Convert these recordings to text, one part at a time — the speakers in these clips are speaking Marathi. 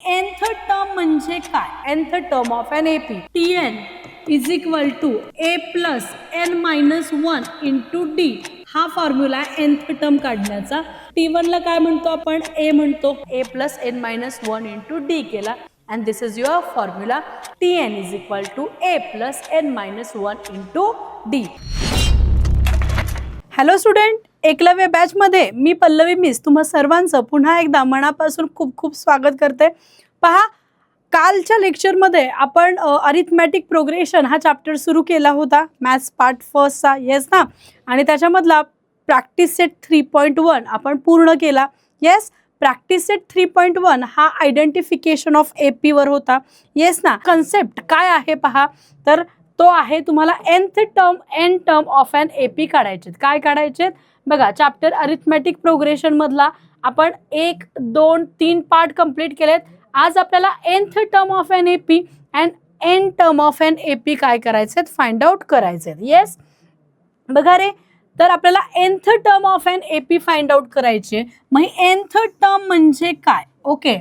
nth टर्म म्हणजे काय? nth term of an AP Tn is equal to a plus n minus 1 into D हा फॉर्म्युला nth टर्म काढण्याचा. T1 ला काय म्हणतो आपण? a म्हणतो. a plus n minus 1 into D केला and this is your formula. Tn is equal to a plus n minus 1 into d. Hello student, Eklavya batch मध्ये मी पल्लवी मिस तुम्हा सर्वांचं पुन्हा एकदा मनापासून खूप खूप स्वागत करते. पहा, कालच्या लेक्चरमध्ये आपण अरिथमॅटिक प्रोग्रेशन हा चॅप्टर सुरू केला होता, मॅथ्स पार्ट फर्स्टचा. येस ना? आणि त्याच्यामधला प्रॅक्टिस सेट 3.1 आपण पूर्ण केला. येस, प्रॅक्टिस सेट 3.1 हा आयडेंटिफिकेशन ऑफ एपी वर होता. येस ना? कन्सेप्ट काय आहे पहा, तर तो आहे तुम्हाला nth term an term of an AP काढायचे. काय काढायचे बघा, चॅप्टर अरिथमॅटिक प्रोग्रेशन मधला आपण 1, 2, 3 पार्ट कंप्लीट केलेत. आज आपल्याला nth term of an AP and an term of an AP काय करायचे, फाइंड आउट करायचे. येस, बघा रे, तर आपल्याला nth term of an AP find out करायचे. मग nth टर्म म्हणजे काय? ओके,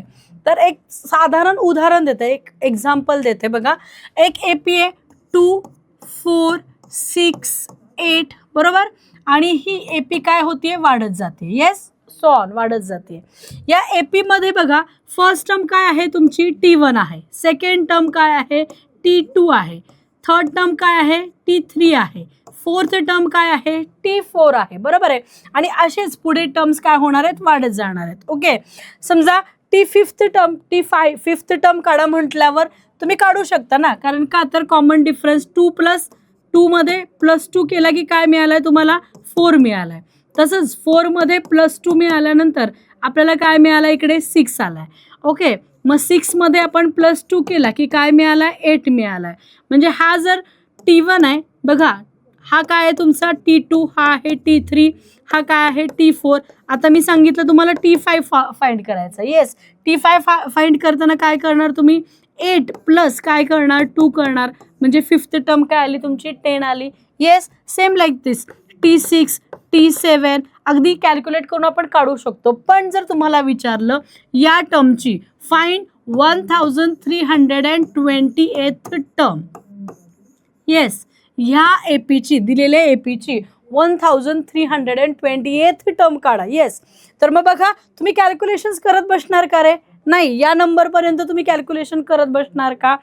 तर एक साधारण उदाहरण देते, एक एक्झाम्पल देते. बघा, एक एपी आहे 2, 4, 6, 8 बरोबर, आणि ही एपी काय होतीये, वाढत जाते. येस, सो ऑन, वाढत जाते. या एपी मध्ये बघा, फर्स्ट टर्म काय आहे तुमची, T1 आहे. सेकंड टर्म काय आहे, T2 आहे. थर्ड टर्म काय आहे, T3 आहे. फोर्थ टर्म काय आहे, T4 आहे. बरोबर आहे. आणि असेच पुढे टर्म्स काय होणार आहेत, वाढत जाणार आहेत. ओके, समजा फिफ्थ टर्म काढा म्हटल्यावर तुम्ही काढू शकता ना, कारण का तर कॉमन डिफरन्स 2 + 2 मध्ये +2 केला की काय मिळालंय तुम्हाला, 4 मिळालाय. तसंच 4 मध्ये +2 मिळाल्यानंतर आपल्याला काय मिळालं, इकडे 6 आलाय. ओके, मग 6 मध्ये आपण +2 केला की काय मिळालाय, 8 मिळालाय. म्हणजे हा जर T1 आहे बघा, हा काय आहे तुमचा T2, हा आहे T3, हा काय आहे T4. आता मी सांगितलं तुम्हाला T5 फाइंड करायचं. येस, T5 फाइंड करताना काय करणार तुम्ही, 8 प्लस काय करणार, 2 करणार. म्हणजे फिफ्थ टर्म काय आली तुमची, 10 आली. येस, सेम लाईक दिस T6, T7 अगदी कॅल्क्युलेट करून आपण काढू शकतो. पण जर तुम्हाला विचारलं या टर्मची फाइंड 1328th टर्म, येस, ह्या एपीची, दिलेल्या एपीची 1328th टर्म काढा. येस, तर मग बघा, तुम्ही कॅल्क्युलेशन्स करत बसणार का रे? नाही. या नंबरपर्यंत तुम्ही कॅल्क्युलेशन करत बसणार का?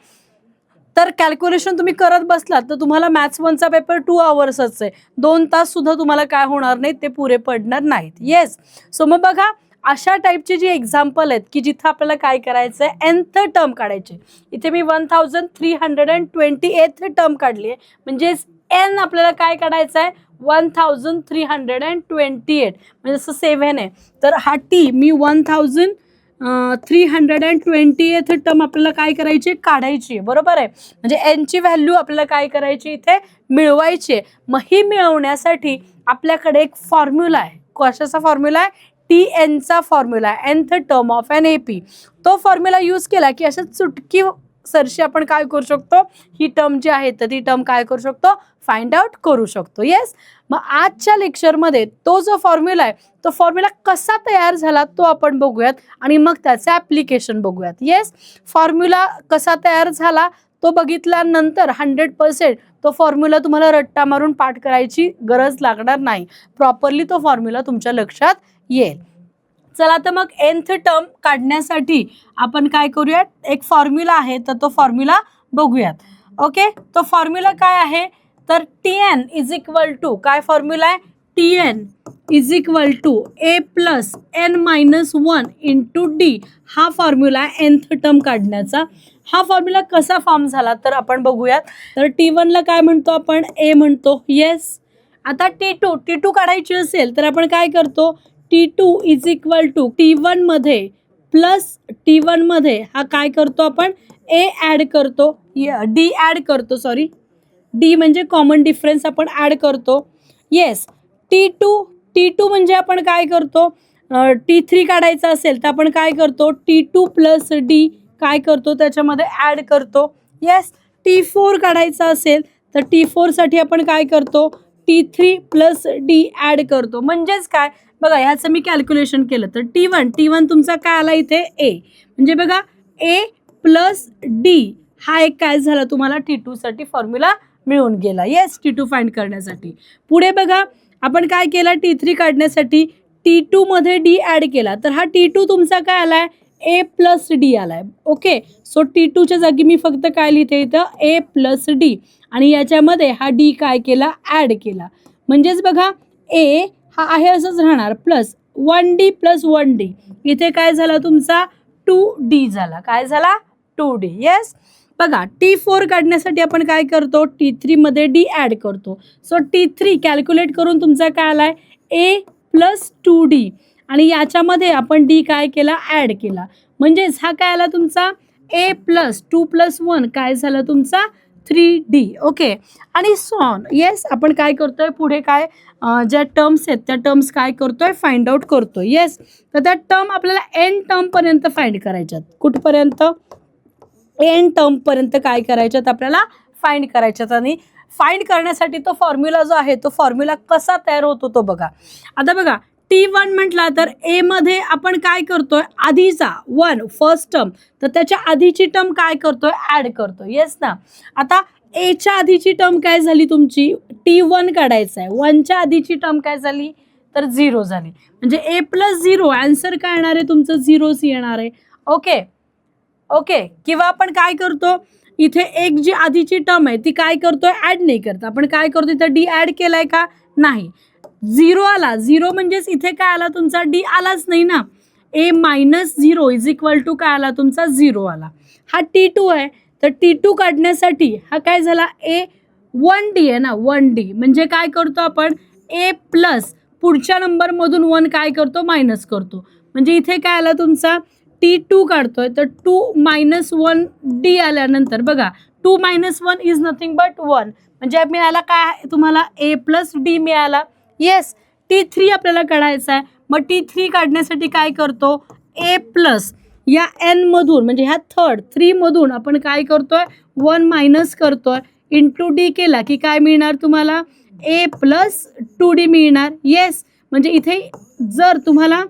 तर कॅल्क्युलेशन तुम्ही करत बसलात तर तुम्हाला मॅथ्स 1चा पेपर 2 आवर्सच आहे. 2 तास सुद्धा तुम्हाला काय होणार नाही, ते पुरे पडणार नाहीत. येस, सो मग बघा, अशा टाईपची जी एक्झाम्पल आहेत की जिथं आपल्याला काय करायचं आहे, nth टर्म काढायचे. इथे मी 1328th टर्म काढली आहे, म्हणजेच n आपल्याला काय काढायचं आहे, 1328. म्हणजे जसं 7 आहे तर हा T मी 1328th टर्म आपल्याला काय करायची, काढायची. बरोबर आहे. म्हणजे n ची व्हॅल्यू आपल्याला काय करायची, इथे मिळवायची. मग ही मिळवण्यासाठी आपल्याकडे एक फॉर्म्युला आहे. कशाचा फॉर्म्युला आहे, Tnचा फॉर्म्युला आहे, nth term of an AP. तो फॉर्म्युला यूज केला की अशा चुटकी सरशी आपण काय करू शकतो, ही टर्म जी आहे तर ती टर्म काय करू शकतो, फाइंड आउट करू शकतो. येस, मग आजच्या लेक्चरमध्ये तो जो फॉर्म्युला आहे तो फॉर्म्युला कसा तयार झाला तो आपण बघूयात आणि मग त्याचं ॲप्लिकेशन बघूयात. येस, फॉर्म्युला कसा तयार झाला तो बघितल्यानंतर 100% तो फॉर्म्युला तुम्हाला रट्टा मारून पाठ करायची गरज लागणार नाही. प्रॉपरली तो फॉर्म्युला तुमच्या लक्षात येईल. चला, तर मग nth टर्म काढण्यासाठी आपण काय करूयात, एक फॉर्म्युला आहे तर तो फॉर्म्युला बघूयात. ओके, तो फॉर्म्युला काय आहे, तर Tn इज इक्वल टू, काय फॉर्म्युला आहे, Tn is equal to a plus n minus 1 into D हा फॉर्म्युला आहे nth टर्म काढण्याचा. हा फॉर्म्युला कसा फॉर्म झाला तर आपण बघूयात. तर T1 ला काय म्हणतो आपण, a म्हणतो. येस, आता T2 काढायची असेल तर आपण काय करतो, T2 is equal to T1 मध्ये प्लस T1 मध्ये हा काय करतो आपण, a ॲड करतो, डी ॲड करतो, सॉरी डी म्हणजे कॉमन डिफरन्स आपण ॲड करतो. येस, T2 म्हणजे आपण काय करतो, T3 काढायचा असेल तर आपण काय करतो, T2 प्लस डी काय करतो, त्याच्यामध्ये ॲड करतो. येस, T4 काढायचा असेल तर T4 साठी आपण काय करतो, T3 प्लस डी ॲड करतो. म्हणजेच काय बघा, ह्याचं मी कॅल्क्युलेशन केलं तर T1 तुमचा काय आला इथे, a. म्हणजे बघा ए प्लस डी हा एक काय झाला तुम्हाला T2 साठी फॉर्म्युला मिळून गेला. येस, T2 फाइंड करण्यासाठी. पुढे बघा आपण काय केलं, T3 काढण्यासाठी T2 मध्ये डी ॲड केला, तर हा T2 तुमचा काय आलाय, ए प्लस डी आलाय. ओके, सो T2च्या जागी मी फक्त काय लिहिते इथं, ए प्लस डी, आणि याच्यामध्ये हा डी काय केला, ॲड केला. म्हणजेच बघा ए हा आहे असंच राहणार, प्लस 1D प्लस 1D, इथे काय झाला तुमचा 2D झाला. काय झाला, 2D. येस, बघा T4 काढण्यासाठी आपण काय करतो, T3 मध्ये डी ॲड करतो. सो T3 कॅल्क्युलेट करून तुमचा काय आलाय, ए प्लस 2D, आणि याच्यामध्ये आपण डी काय केला, ॲड केला. म्हणजेच हा काय आला तुमचा ए प्लस 2 प्लस 1 काय झाला तुमचा 3D. ओके, आणि सॉन. येस, आपण काय करतोय पुढे, काय ज्या टर्म्स आहेत त्या टर्म्स काय करतोय, फाइंड आउट करतोय. येस, तर त्या टर्म आपल्याला एन टर्मपर्यंत फाइंड करायच्यात. कुठपर्यंत, एन टर्मपर्यंत काय करायच्यात आपल्याला, फाइंड करायच्यात. आणि फाइंड करण्यासाठी तो फॉर्म्युला जो आहे तो फॉर्म्युला कसा तयार होतो तो बघा. आता बघा T1 म्हटला तर ए मध्ये आपण काय करतोय, आधीचा 1 फर्स्ट टर्म, तर त्याच्या आधीची टर्म काय करतोय, ॲड करतोय. येस ना. आता एच्या आधीची टर्म काय झाली तुमची, T1 काढायचा आहे. 1च्या आधीची टर्म काय झाली, तर 0 झाली. म्हणजे ए प्लस 0, आन्सर काय येणार आहे तुमचं, 0च येणार आहे. ओके ओके, किंवा आपण काय करतो, इथे एक जी आधीची टर्म आहे ती काय करतोय, ॲड नाही करत. आपण काय करतो, इथं डी ॲड केलाय का, नाही. 0 आला, 0 म्हणजेच इथे काय आला तुमचा, डी आलाच नाही ना. ए मायनस 0 इज इक्वल टू काय आला तुमचा, 0 आला. हा T2 आहे, तर T2 काढण्यासाठी हा काय झाला, ए 1D आहे ना, 1D म्हणजे काय करतो आपण, ए प्लस पुढच्या नंबरमधून 1 काय करतो, मायनस करतो. म्हणजे इथे काय आला तुमचा T2 काढतोय, तर 2 मायनस 1D आल्यानंतर बघा 2 मायनस 1 इज नथिंग बट 1, म्हणजे मिळाला काय तुम्हाला, ए प्लस डी मिळाला. येस, T3 आपल्याला काढायचा आहे. मग T3 काढण्यासाठी काय करतो, ए प्लस या एन मधून म्हणजे ह्या थर्ड 3 मधून आपण काय करतोय, 1 मायनस करतोय, इंटू डी केला की काय मिळणार तुम्हाला, ए प्लस 2D मिळणार. येस, म्हणजे इथे जर तुम्हाला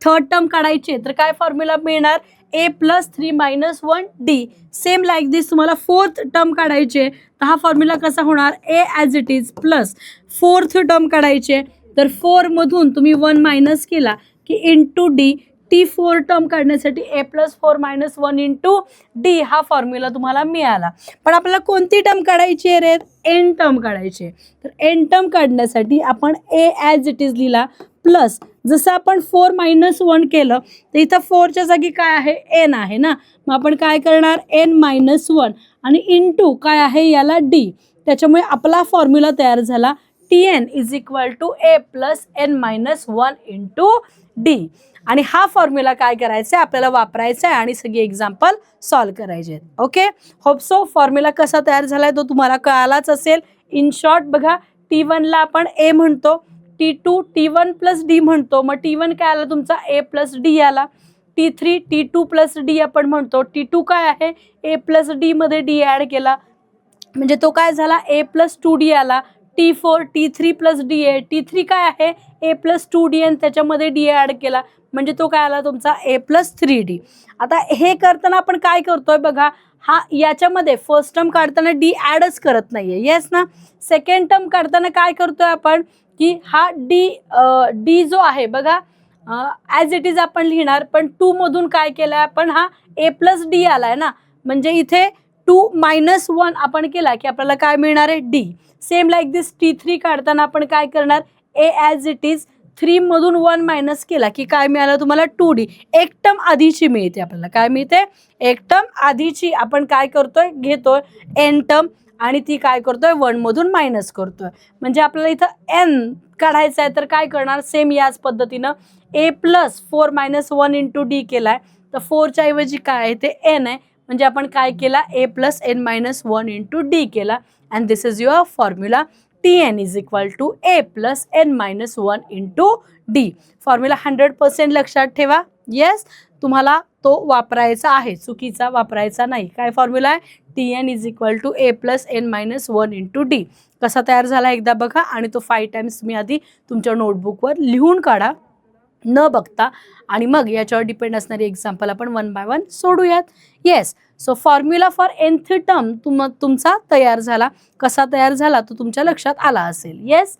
थर्ड टर्म काढायची तर काय फॉर्म्युला मिळणार, a plus 3 minus 1D. Same like this तुम्हाला फोर्थ टर्म काढायचे तर हा फॉर्म्युला कसा होणार, a as it is plus fourth term काढायचे तर 4 मधून तुम्ही 1 मायनस केला की इंटू डी. T4 टर्म काढण्यासाठी ए प्लस 4 मायनस 1 इंटू डी हा फॉर्म्युला तुम्हाला मिळाला. पण आपल्याला कोणती टर्म काढायची आहे रे, एन टर्म काढायची आहे. तर एन टर्म काढण्यासाठी आपण ए ॲज इट इज लिहिला, प्लस जसं आपण 4 मायनस 1 केलं तर इथं 4च्या जागी काय आहे, एन आहे ना. मग आपण काय करणार, एन मायनस 1 आणि इंटू काय आहे याला डी. त्याच्यामुळे आपला फॉर्म्युला तयार झाला, Tn is equal to A plus N minus 1 into D. आणि हा फॉर्म्युला काय करायचा आहे, आपल्याला वापरायचा आहे आणि सगळी एक्झाम्पल सॉल्व करायचे आहेत. ओके, होप सो फॉर्म्युला कसा तयार झाला आहे तो तुम्हाला कळालाच असेल. इन शॉर्ट बघा, T1ला आपण ए म्हणतो, T2 T1 प्लस डी म्हणतो. मग T1 काय आला तुमचा, ए प्लस डी आला. T3 T2 प्लस डी आपण म्हणतो. T2 काय आहे, ए प्लस डी मध्ये डी ॲड केला म्हणजे तो काय झाला, ए प्लस 2D आला. T4 T3 प्लस डी आहे. T3 काय आहे, ए प्लस 2D आणि त्याच्यामध्ये डी ॲड केला म्हणजे तो काय आला तुमचा, ए प्लस 3D. आता हे करताना आपण काय करतोय बघा, हा याच्यामध्ये फर्स्ट टर्म काढताना डी ॲडच करत नाहीये. येस ना. सेकंड टर्म काढताना काय करतोय आपण की हा डी जो आहे बघा ॲज इट इज आपण लिहिणार, पण 2 मधून काय केलं आपण, हा ए प्लस डी आलाय ना. म्हणजे इथे 2 मायनस 1 आपण केला की आपल्याला काय मिळणार आहे, डी. सेम लाईक दिस T3 काढताना आपण काय करणार, ए ॲज इट इज 3 मधून 1 मायनस केला की काय मिळालं तुम्हाला, 2D. एक टर्म आधीची मिळते आपल्याला, काय मिळते, एक टर्म आधीची. आपण काय करतोय, घेतोय एन टर्म आणि ती काय करतोय, 1 मधून मायनस करतोय. म्हणजे आपल्याला इथं एन काढायचं आहे तर काय करणार, सेम याच पद्धतीनं ए प्लस 4 मायनस 1 इंटू डी केलाय तर 4च्या ऐवजी काय आहे ते एन आहे. म्हणजे आपण काय केला, A plus N minus 1 into D केला. And this is your formula, Tn is equal to A plus N minus 1 into D. Formula 100% लक्षात ठेवा. येस, तुम्हाला तो वापरायचा आहे, चुकीचा वापरायचा नाही. काय फॉर्म्युला आहे, Tn is equal to A plus N minus 1 into D. कसा तयार झाला एकदा बघा आणि तो 5 टाइम्स तुम्ही आधी तुमच्या नोटबुकवर लिहून काढा. न बघता आणि मग याच्यावर डिपेंड असणारी एक्झाम्पल आपण वन बाय वन सोडूयात. Yes, so formula for nth term तुमचा तयार झाला. कसा तयार झाला तो तुमच्या लक्षात आला असेल. येस,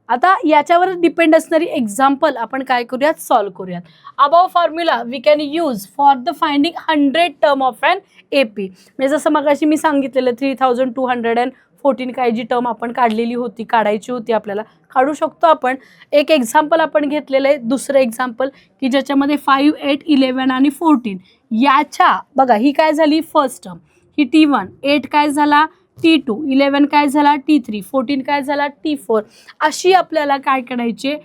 आता याच्यावर डिपेंड असणारी एक्झाम्पल आपण काय करूयात, सॉल्व्ह करूयात. Above formula we can use for the finding 100 term of an AP. म्हणजे जसं मगाशी मी सांगितलेलं 3214 काय जी टर्म आपण काढलेली होती, काढायची होती आपल्याला, काढू शकतो आपण. एक एक्झाम्पल आपण घेतलेलं आहे, दुसरं एक्झाम्पल की ज्याच्यामध्ये 5, 8, 11 आणि 14 याच्या बघा ही काय झाली फर्स्ट टर्म, ही T1, 8 काय झाला T2, 11 काय झाला T3, 14 काय झाला T4. अशी आपल्याला काय काढायचे,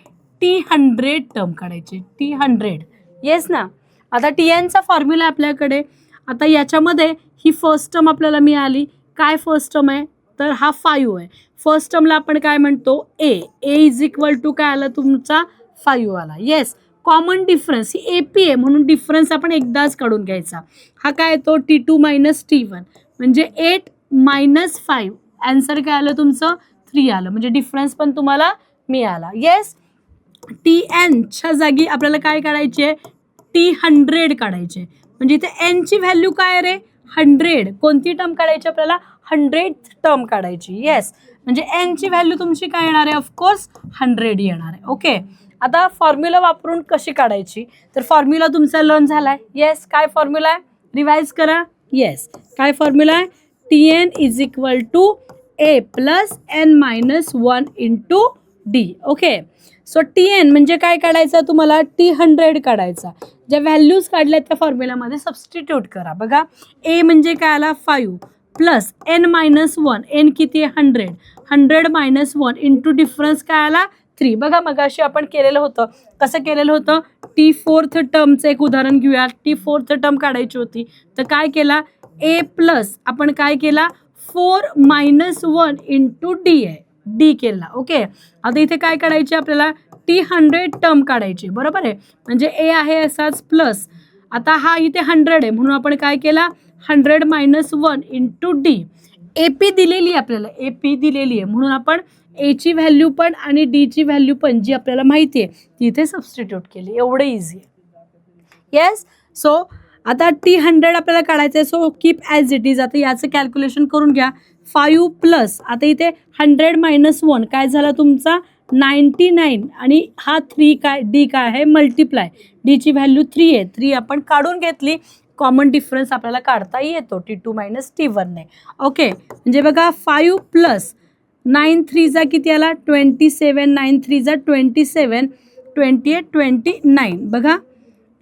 T100 टर्म काढायचे, T100. येस ना. आता TNचा फॉर्म्युला आपल्याकडे. आता याच्यामध्ये ही फर्स्ट टर्म आपल्याला मिळाली. काय फर्स्ट टर्म आहे तर हा 5 आहे. फर्स्ट टर्मला आपण काय म्हणतो A इज इक्वल टू काय आला तुमचा 5 आला. येस, कॉमन डिफरन्स ही AP आहे म्हणून डिफरन्स आपण एकदाच काढून घ्यायचा. हा काय येतो T2 मायनस T1 म्हणजे 8 मायनस 5. आन्सर काय आलं तुमचं 3 आलं. म्हणजे डिफरन्स पण तुम्हाला मिळाला. येस, TNच्या जागी आपल्याला काय काढायचे, T100 काढायचे. म्हणजे इथे n ची व्हॅल्यू काय रे 100. कोणती टर्म काढायची आपल्याला, 100th टर्म काढायची. येस, म्हणजे n ची व्हॅल्यू तुमची काय येणार आहे, ऑफकोर्स 100 येणार आहे. ओके, आता फॉर्म्युला वापरून कशी काढायची, तर फॉर्म्युला तुमचा लर्न झालाय. येस, काय फॉर्म्युला आहे, रिवाइज करा. येस, काय फॉर्म्युला आहे, TN is equal to A plus n minus 1 into D. Okay, so TN म्हणजे काय काढायचं तुम्हाला, T100 काढायचा. ज्या व्हॅल्यूज काढल्या त्या फॉर्म्युलामध्ये सबस्टिट्यूट करा. बघा A म्हणजे काय आला 5 प्लस n मायनस 1, n किती आहे 100, 100 मायनस 1 इंटू डिफरन्स काय आला 3. बघा मगाशी आपण केलेलं होतं, कसं केलेलं होतं, T4th टर्मचं एक उदाहरण घेऊया. T4th टर्म काढायची होती तर काय केला, A प्लस आपण काय केला 4 मायनस 1 इंटू D आहे, D केला. ओके, आता इथे काय काढायचे आपल्याला, T100 टर्म काढायची. बरोबर आहे, म्हणजे A आहे असाच प्लस, आता हा इथे 100 आहे म्हणून आपण काय केला 100 मायनस 1 इंटू D. AP दिलेली आहे आपल्याला, AP दिलेली आहे म्हणून आपण A ची व्हॅल्यू पण आणि D ची व्हॅल्यू पण जी आपल्याला माहिती आहे ती इथे सबस्टिट्यूट केली. एवढं इझी आहे. येस, सो आता T100 आपल्याला काढायचं आहे. So keep as it is. आता याचं कॅल्क्युलेशन करून घ्या. 5 प्लस आता इथे 100 मायनस 1 काय झाला तुमचा 99 आणि हा 3 काय D काय आहे मल्टिप्लाय, D ची व्हॅल्यू 3 आहे. 3 आपण काढून घेतली. कॉमन डिफरन्स आपल्याला काढता येतो T2 मायनस T1 ने. ओके, म्हणजे बघा 5 प्लस 9 3 जा किती आला 27, 9 3 जा 27, 28, 29. बघा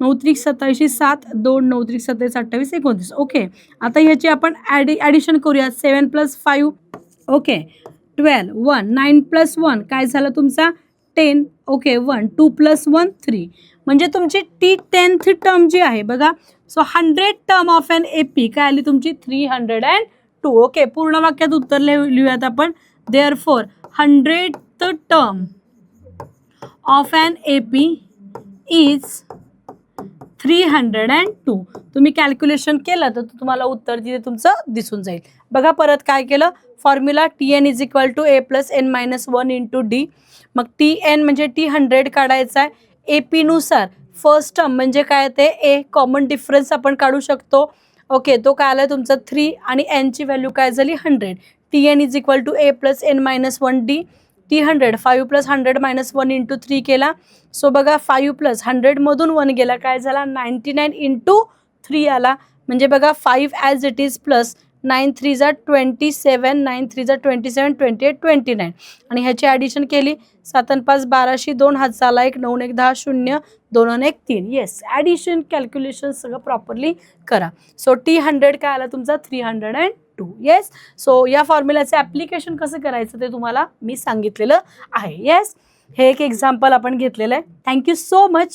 9 3 27, 7 2 9 3 27, 28, 29. ओके, आता ह्याची आपण ॲडिशन करूया. 7 प्लस 5 ओके 12, 1 9 प्लस 1 काय झालं तुमचा 10. ओके, 1 2 प्लस 1 3 म्हणजे तुमची T10th टर्म जी आहे बघा. So 100 term of an AP काय आली तुमची 302. ओके, पूर्ण वाक्यात उत्तर लिहूयात आपण. Therefore 100th term of an AP is 302. तुम्ही कॅल्क्युलेशन केलं तर तुम्हाला उत्तर तिथे तुमचं दिसून जाईल. बघा परत काय केलं, formula TN is equal to A plus n minus 1 into D. मग TN म्हणजे T100 काढायचा आहे. AP नुसार फर्स्ट टर्म म्हणजे काय ते A, कॉमन डिफरन्स आपण काढू शकतो. ओके, तो काय आला तुमचा 3 आणि n ची व्हॅल्यू काय झाली 100. TN is equal to A plus n minus 1 D. T100 5 plus 100 minus 1 into 3 केला. सो बघा 5 प्लस 100 मधून 1 गेला काय झाला 99 इंटू 3 आला. म्हणजे बघा 5 ॲज इट इज प्लस 9 3 जा 27, 9 3 जा 27, 28, 29 आणि ह्याची ॲडिशन केली. 7 5 12, 2 हात झाला 1, 9 1 10, 0 2 1 3. येस, ॲडिशन कॅल्क्युलेशन सगळं प्रॉपरली करा. सो T100 काय आला तुमचा 302. येस, सो या फॉर्म्युलाचं ॲप्लिकेशन कसं करायचं ते तुम्हाला मी सांगितलेलं आहे. येस, हे एक एक्झाम्पल आपण घेतलेलं आहे. Thank you so much.